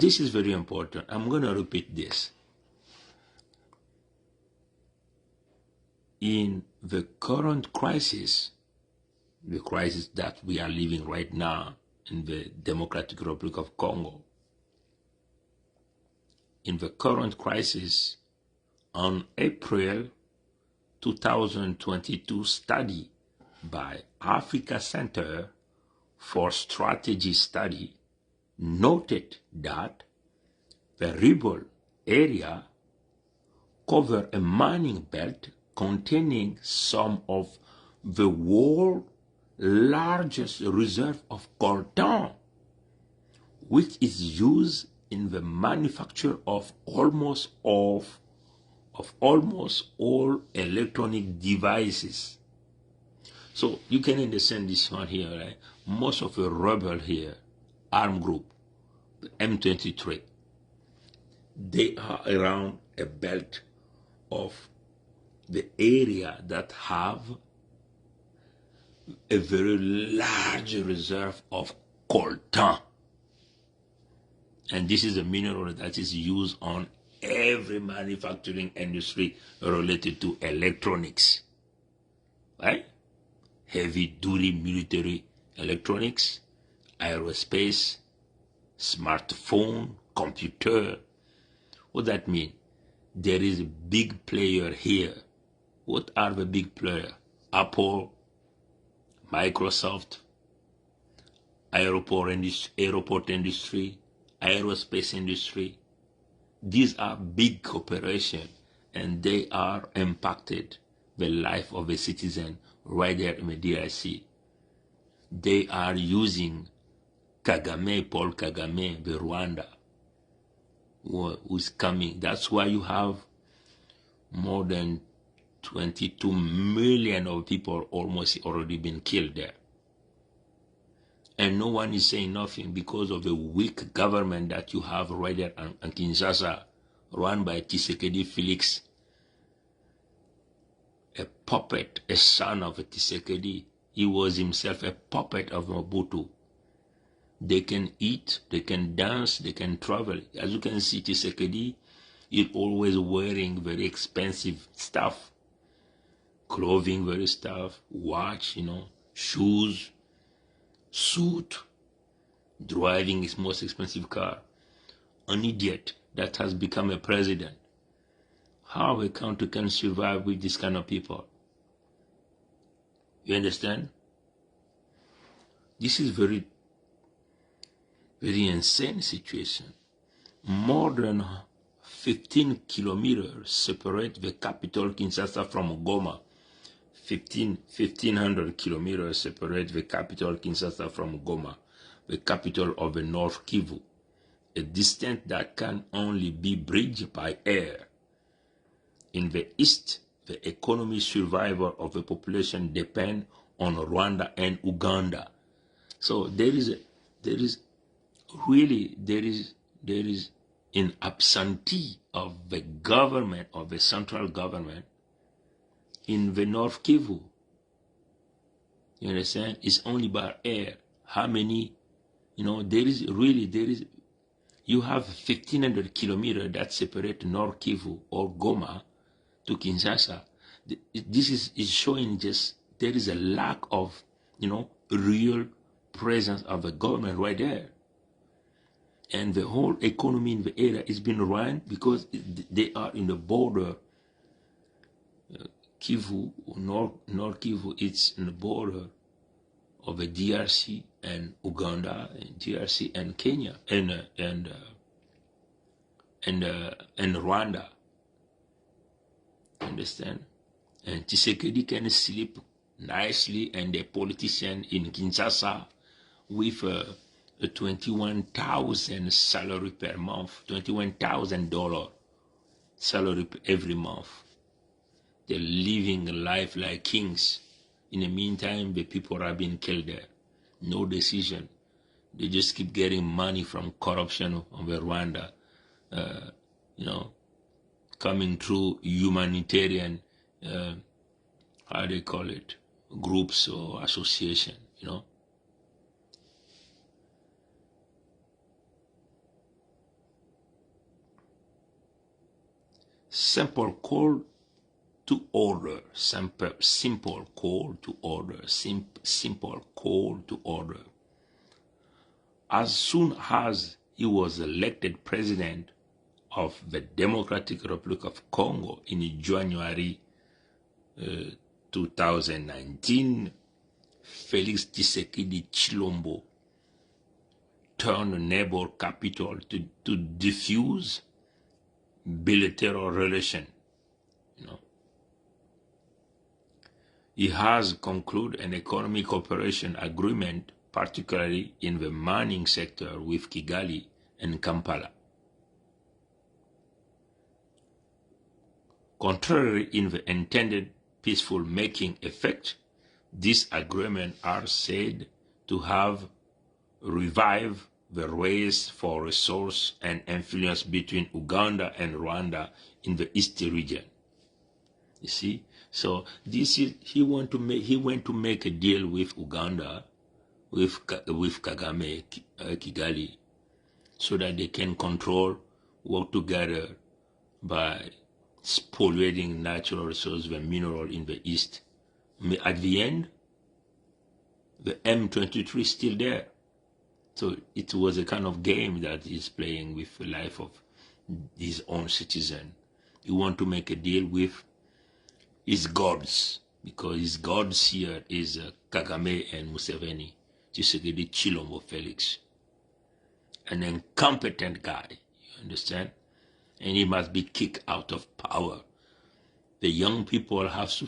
This is very important. I'm going to repeat this. In the current crisis, the crisis that we are living right now in the Democratic Republic of Congo, in the current crisis, on April 2022 study by Africa Center for Strategy Study noted that the rebel area cover a mining belt containing some of the world's largest reserve of coltan, which is used in the manufacture of almost all electronic devices. So you can understand this one here, right? Most of the rebel here, armed group, the M23, they are around a belt of the area that have a very large reserve of coltan. And this is a mineral that is used on every manufacturing industry related to electronics, right? Heavy duty military electronics, aerospace, smartphone, computer. What that mean? There is a big player here. What are the big players? Apple, Microsoft, airport industry, aerospace industry. These are big corporations, and they are impacted the life of a citizen right there in the DRC. They are using Kagame, Paul Kagame, the Rwanda, who is coming. That's why you have more than 22 million of people almost already been killed there. And no one is saying nothing because of the weak government that you have right there in Kinshasa, run by Tshisekedi Felix, a puppet, a son of Tshisekedi. He was himself a puppet of Mobutu. They can eat, they can dance, they can travel. As you can see, Tshisekedi is always wearing very expensive stuff. Clothing, very stuff, watch, shoes, suit, driving his most expensive car. An idiot that has become a president. How a country can survive with this kind of people? You understand? This is very, very insane situation. More than 15 kilometers separate the capital Kinshasa from Goma. 1,500 kilometers separate the capital Kinshasa from Goma, the capital of the North Kivu, a distance that can only be bridged by air. In the east, the economic survival of the population depend on Rwanda and Uganda. So there is an absentee of the government, of the central government, in the North Kivu. You understand? It's only by air. How many, you have 1,500 kilometers that separate North Kivu or Goma to Kinshasa. This is showing just there is a lack of, real presence of the government right there. And the whole economy in the area is being run because they are in the border. Kivu, North Kivu, it's in the border of the DRC and Uganda, and DRC and Kenya, and Rwanda. Understand? And Tshisekedi can sleep nicely, and the politician in Kinshasa with a 21,000 salary per month, $21,000 salary every month. They're living a life like kings. In the meantime, the people are being killed there. No decision. They just keep getting money from corruption of Rwanda, coming through humanitarian, how they call it, groups or association, Simple call to order, simple call to order, simple call to order. As soon as he was elected president of the Democratic Republic of Congo in January 2019, Felix Tshisekedi Chilombo turned neighbor capital to diffuse bilateral relation. He has concluded an economic cooperation agreement, particularly in the mining sector, with Kigali and Kampala. Contrary in the intended peaceful making effect, these agreements are said to have revived the race for resource and influence between Uganda and Rwanda in the East region. You see, so this is he went to make a deal with Uganda, with Kagame, Kigali, so that they can work together by spoliating natural resources, the mineral in the East. At the end, the M23 is still there. So it was a kind of game that he's playing with the life of his own citizen. He want to make a deal with his gods, because his gods here is Kagame and Museveni, Tshisekedi Chilombo Felix. An incompetent guy, you understand? And he must be kicked out of power. The young people have to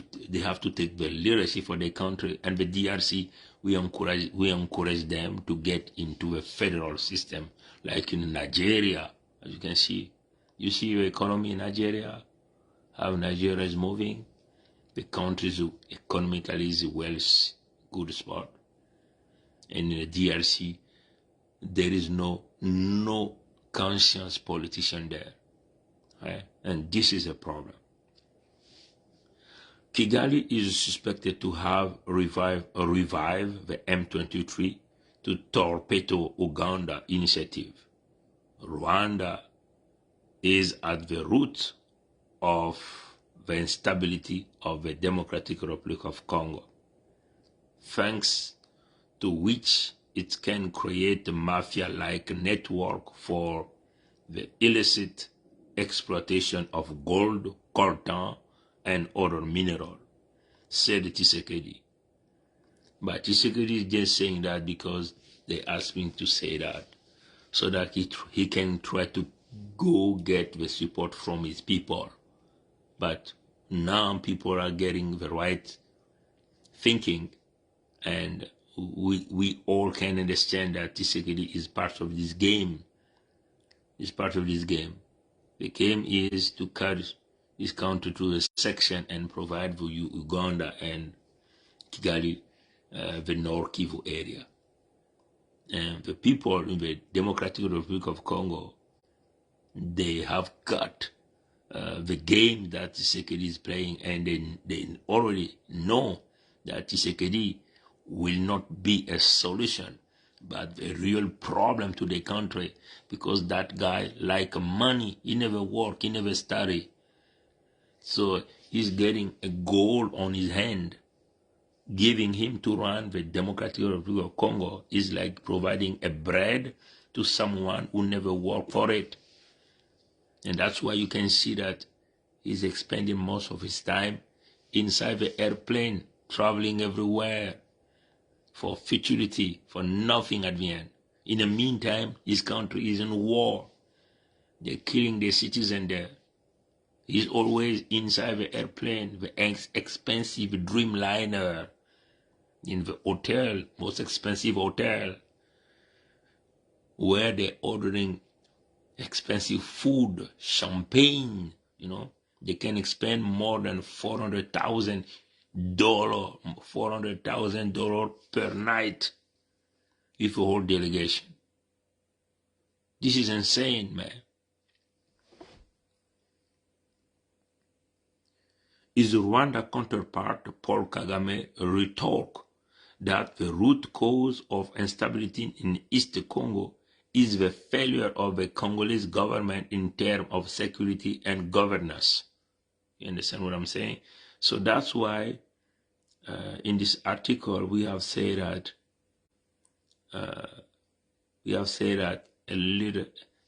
take the leadership for their country, and the DRC, we encourage them to get into a federal system, like in Nigeria. As you can see, you see the economy in Nigeria, how Nigeria is moving. The country is economically is well, good spot. And in the DRC, there is no conscious politician there, right? And this is a problem. Kigali is suspected to have revived the M23 to torpedo Uganda initiative. Rwanda is at the root of the instability of the Democratic Republic of Congo, thanks to which it can create a mafia-like network for the illicit exploitation of gold, coltan, and other mineral, said Tshisekedi. But Tshisekedi is just saying that because they asked him to say that, so that he can try to go get the support from his people. But now people are getting the right thinking, and we all can understand that Tshisekedi is part of this game. Is part of this game. The game is to cut this country to a section and provide for Uganda and Kigali, the North Kivu area. And the people in the Democratic Republic of Congo, they have got the game that Tshisekedi is playing, and they already know that Tshisekedi will not be a solution, but a real problem to the country, because that guy, like money, he never work, he never study. So he's getting a goal on his hand. Giving him to run the Democratic Republic of Congo is like providing a bread to someone who never worked for it. And that's why you can see that he's expending most of his time inside the airplane, traveling everywhere for futility, for nothing at the end. In the meantime, his country is in war. They're killing their citizens there. He's always inside the airplane, the expensive Dreamliner, in the hotel, most expensive hotel, where they're ordering expensive food, champagne, They can expend more than $400,000 per night with a whole delegation. This is insane, man. His Rwanda counterpart, Paul Kagame, retorted that the root cause of instability in East Congo is the failure of the Congolese government in terms of security and governance. You understand what I'm saying? So that's why in this article we have said that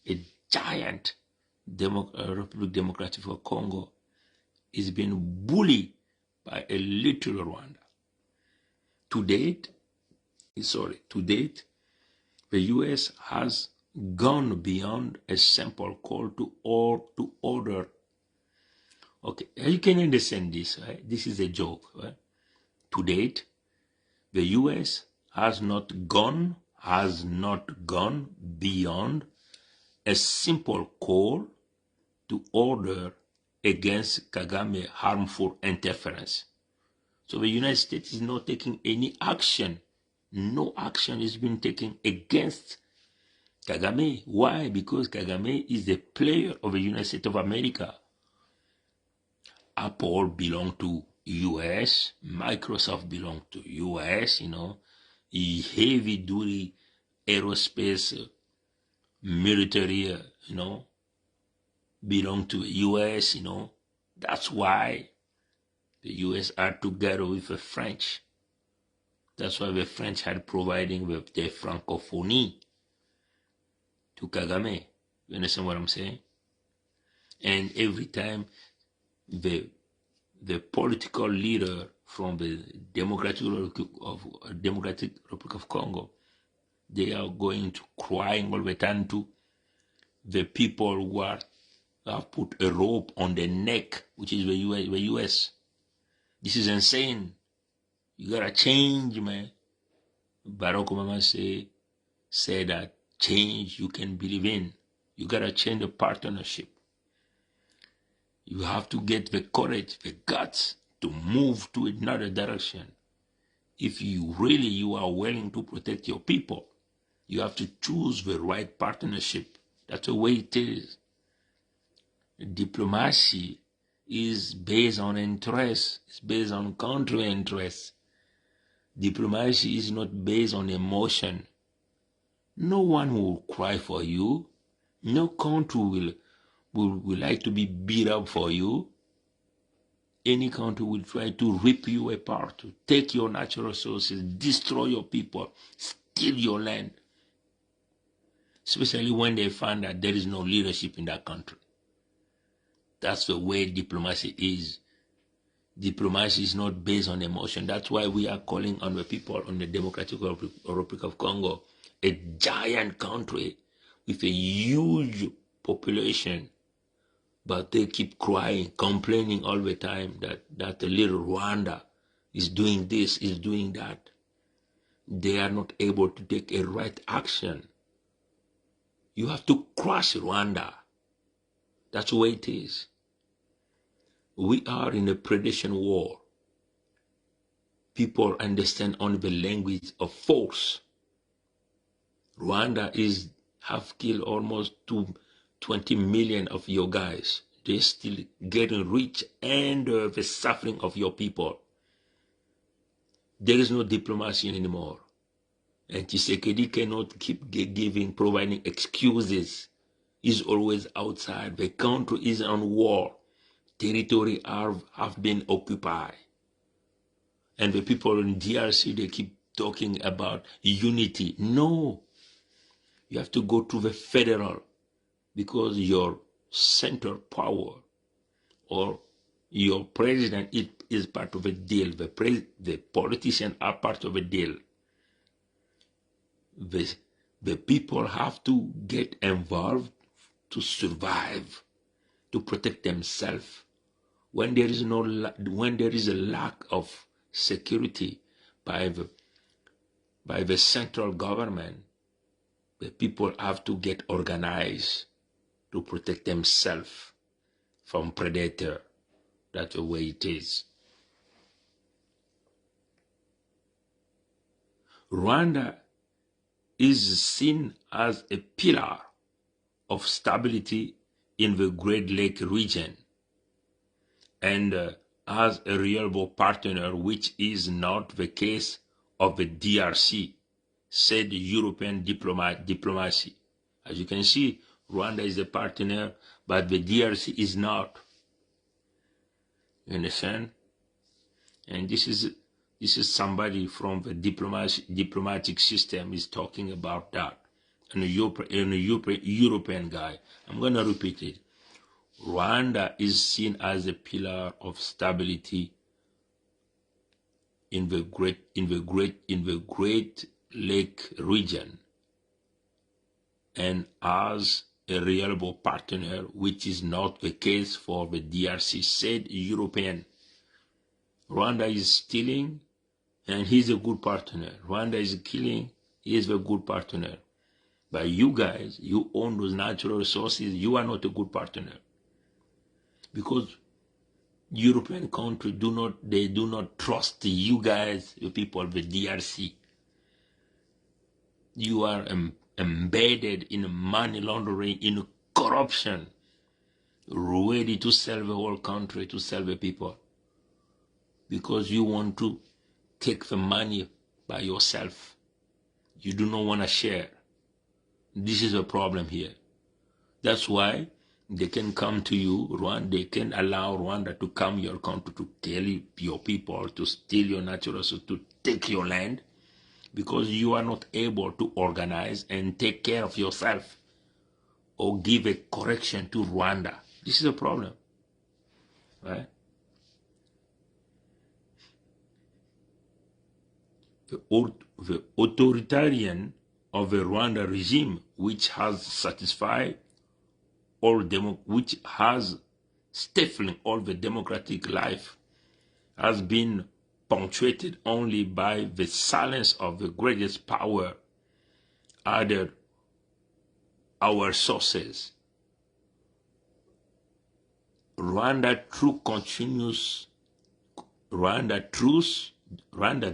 a giant Republic Democratic of Congo is being bullied by a little Rwanda. To date, the U.S. has gone beyond a simple call to order. Okay, you can understand this, right? This is a joke, right? To date, the U.S. has not gone beyond a simple call to order against Kagame harmful interference. So the United States is not taking any action. No action is being taken against Kagame. Why? Because Kagame is the player of the United States of America. Apple belongs to US, Microsoft belongs to US, heavy duty aerospace military, belong to US, That's why the US are together with the French. That's why the French had providing with their francophonie to Kagame. You understand what I'm saying? And every time the political leader from the Democratic Republic of Congo, they are going to crying all the time to the people who have put a rope on their neck, which is the US. This is insane. You gotta change, man. Barack Obama say that change you can believe in. You gotta change the partnership. You have to get the courage, the guts to move to another direction. If you are willing to protect your people, you have to choose the right partnership. That's the way it is. Diplomacy is based on interest. It's based on country interest. Diplomacy is not based on emotion. No one will cry for you. No country will like to be beat up for you. Any country will try to rip you apart, to take your natural resources, destroy your people, steal your land. Especially when they find that there is no leadership in that country. That's the way diplomacy is. Diplomacy is not based on emotion. That's why we are calling on the people on the Democratic Republic of Congo, a giant country with a huge population, but they keep crying, complaining all the time that the little Rwanda is doing this, is doing that. They are not able to take a right action. You have to crush Rwanda. That's the way it is. We are in a predation war. People understand only the language of force. Rwanda have killed almost 20 million of your guys. They're still getting rich and the suffering of your people. There is no diplomacy anymore. And Tshisekedi cannot keep providing excuses. He's always outside. The country is on war. Territory have been occupied. And the people in DRC, they keep talking about unity. No. You have to go to the federal, because your center power or your president is part of a deal. The politicians are part of a deal. The people have to get involved to survive, to protect themselves. When there is a lack of security by the central government, the people have to get organized to protect themselves from predator. That's the way it is. Rwanda is seen as a pillar of stability in the Great Lake region and as a reliable partner, which is not the case of the DRC, said European diplomacy. As you can see, Rwanda is a partner, but the DRC is not. You understand? And this is somebody from the diplomatic system is talking about that. And a European guy. I'm going to repeat it. Rwanda is seen as a pillar of stability in the Great Lake region, and as a reliable partner, which is not the case for the DRC, said European. Rwanda is stealing, and he's a good partner. Rwanda is killing, he is a good partner. But you guys, you own those natural resources, you are not a good partner. Because European countries do not trust you guys, you people, the DRC. You are embedded in money laundering, in corruption, ready to sell the whole country, to sell the people. Because you want to take the money by yourself. You do not want to share. This is a problem here. That's why they can come to you, Rwanda, they can allow Rwanda to come your country to kill your people, to steal your natural resources, to take your land, because you are not able to organize and take care of yourself or give a correction to Rwanda. This is a problem, right? The authoritarian of the Rwanda regime, which has satisfied which has stifling all the democratic life, has been punctuated only by the silence of the greatest power, either our sources. Rwanda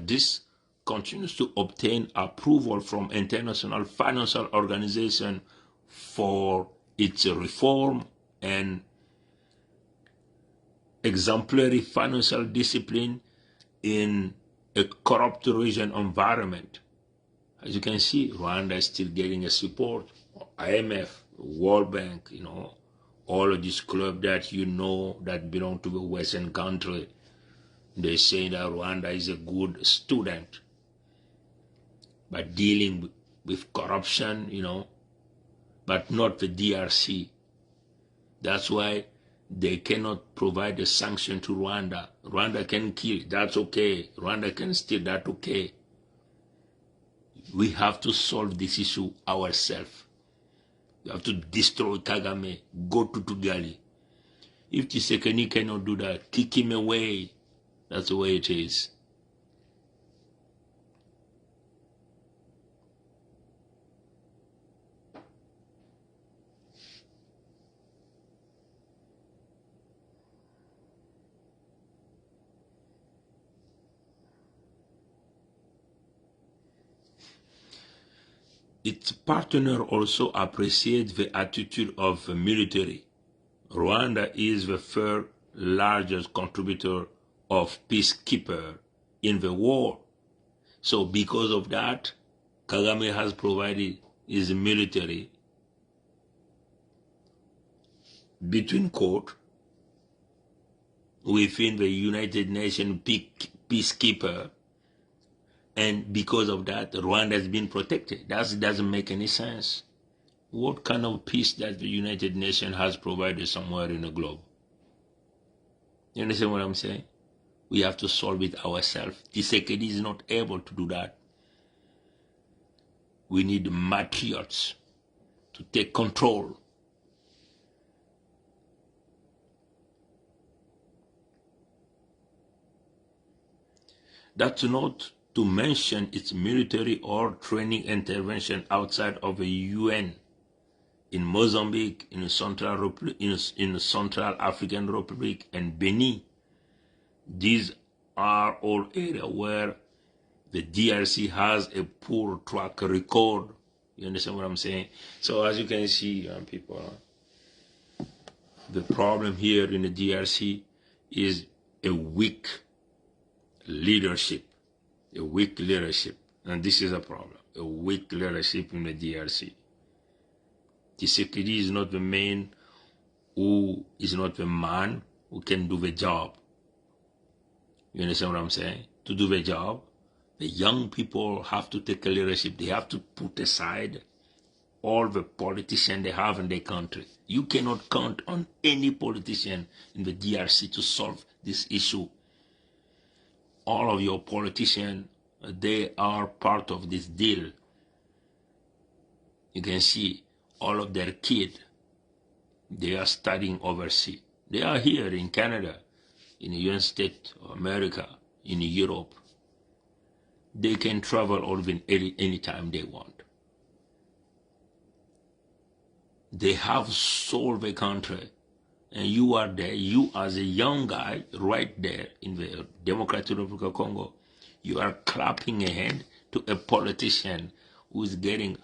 this continues to obtain approval from international financial organizations for its reform and exemplary financial discipline in a corrupt region environment. As you can see, Rwanda is still getting a support. IMF, World Bank, all of these clubs that that belong to the Western country, they say that Rwanda is a good student, but dealing with corruption, but not the DRC. That's why they cannot provide a sanction to Rwanda. Rwanda can kill, that's okay. Rwanda can steal, that's okay. We have to solve this issue ourselves. We have to destroy Kagame, go to Tugali. If Tshisekedi cannot do that, kick him away. That's the way it is. Its partner also appreciates the attitude of the military. Rwanda is the third largest contributor of peacekeepers in the world. So because of that, Kagame has provided his military between quote within the United Nations peacekeeper, and because of that, Rwanda has been protected. That doesn't make any sense. What kind of peace that the United Nations has provided somewhere in the globe? You understand what I'm saying? We have to solve it ourselves. Tshisekedi is not able to do that. We need matriarchs to take control. That's not to mention its military or training intervention outside of the UN, in Mozambique, in the Central African Republic, and Benin. These are all areas where the DRC has a poor track record. You understand what I'm saying? So as you can see, people, the problem here in the DRC is a weak leadership. A weak leadership. And this is a problem. A weak leadership in the DRC. Tshisekedi is not the man who is not the man who can do the job. You understand what I'm saying? To do the job, the young people have to take a leadership. They have to put aside all the politicians they have in their country. You cannot count on any politician in the DRC to solve this issue. All of your politicians, they are part of this deal. You can see all of their kids, they are studying overseas. They are here in Canada, in the United States of America, in Europe. They can travel or even anytime they want. They have solved the country. And you are there, you as a young guy, right there in the Democratic Republic of Congo, you are clapping a hand to a politician who is getting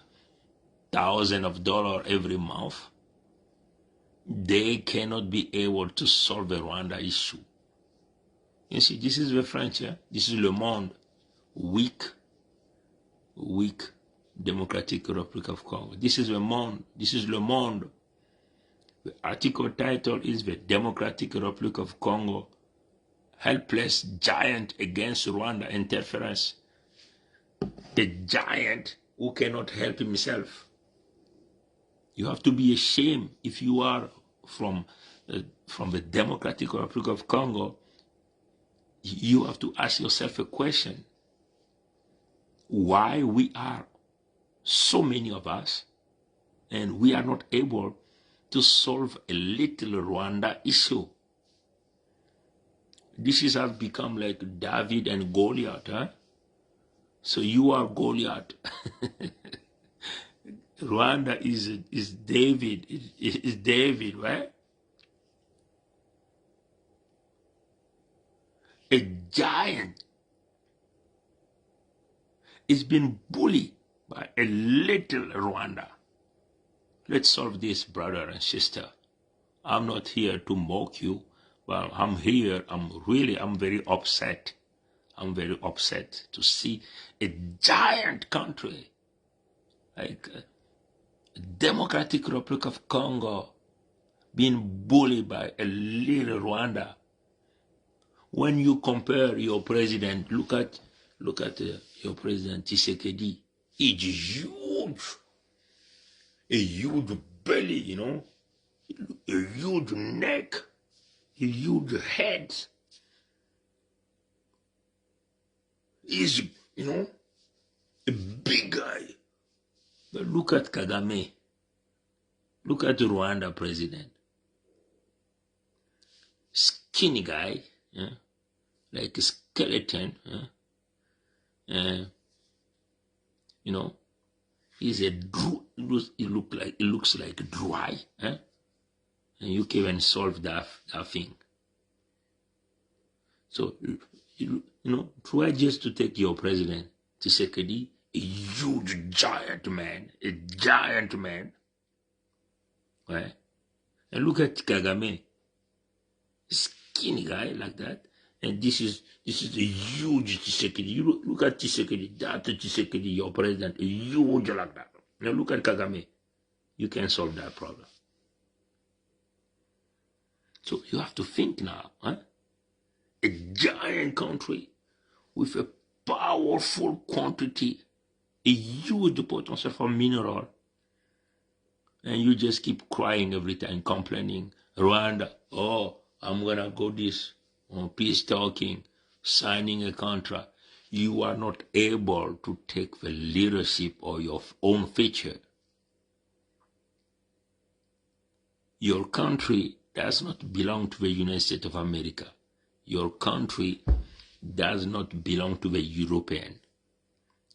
thousands of dollars every month. They cannot be able to solve the Rwanda issue. You see, this is the French, yeah? This is Le Monde. Weak Democratic Republic of Congo. This is Le Monde. This is Le Monde. The article title is The Democratic Republic of Congo, Helpless Giant Against Rwanda Interference. The giant who cannot help himself. You have to be ashamed if you are from the Democratic Republic of Congo. You have to ask yourself a question. Why we are so many of us and we are not able to solve a little Rwanda issue? This has become like David and Goliath, huh? So you are Goliath. Rwanda is David, is David, right? A giant is being bullied by a little Rwanda. Let's solve this, brother and sister. I'm not here to mock you, but I'm here, I'm very upset. I'm very upset to see a giant country like Democratic Republic of Congo being bullied by a little Rwanda. When you compare your president, look at your president Tshisekedi. It's huge, a huge belly, you know, a huge neck, a huge head. He's, you know, a big guy. But look at Kagame. Look at the Rwanda president. Skinny guy, yeah? Like a skeleton. Yeah? You know, he's a it looks like dry. Yeah? And you can't even solve that thing. So, you know, try just to take your president, Tshisekedi, a huge giant man, right? And look at Kagame, skinny guy like that. And this is a huge Tshisekedi. You look at Tshisekedi, that Tshisekedi, your president, a huge like that. Now look at Kagame. You can solve that problem. So you have to think now, huh? A giant country with a powerful quantity, a huge potential for mineral, and you just keep crying every time, complaining. Rwanda, oh, I'm gonna go this, peace talking, signing a contract. You are not able to take the leadership of your own future. Your country does not belong to the United States of America. Your country does not belong to the European.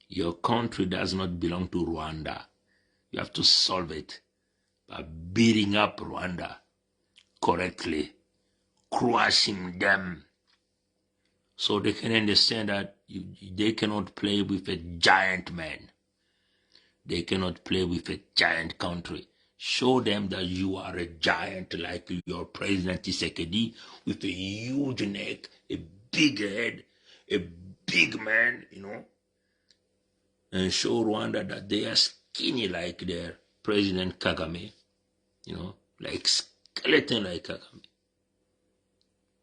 Your country does not belong to Rwanda. You have to solve it by beating up Rwanda correctly, crushing them, so they can understand that they cannot play with a giant man. They cannot play with a giant country. Show them that you are a giant like your president Tshisekedi, with a huge neck, a big head, a big man, you know, and show Rwanda that they are skinny like their President Kagame, you know, like skeleton like Kagame.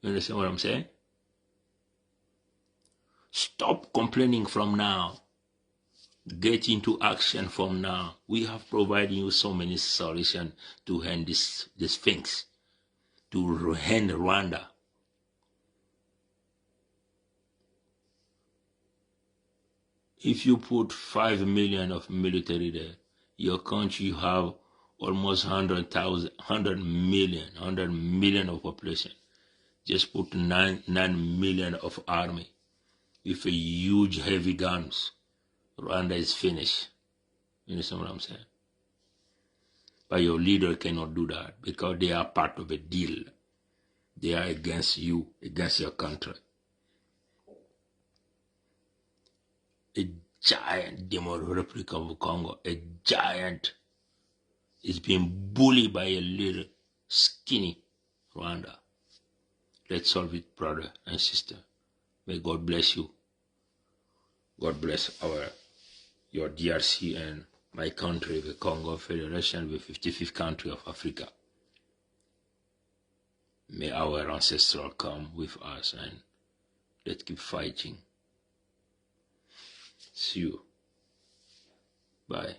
You understand what I'm saying? Stop complaining from now. Get into action from now. We have provided you so many solutions to end this things, to end Rwanda. If you put 5 million of military there, your country have almost 100 million of population. Just put 9 million of army with a huge heavy guns. Rwanda is finished. You understand what I'm saying? But your leader cannot do that because they are part of a deal. They are against you, against your country. A giant Democratic Republic of Congo, a giant, is being bullied by a little skinny Rwanda. Let's solve it, brother and sister. May God bless you. God bless your DRC and my country, the Congo Federation, the 55th country of Africa. May our ancestors come with us and let's keep fighting. See you. Bye.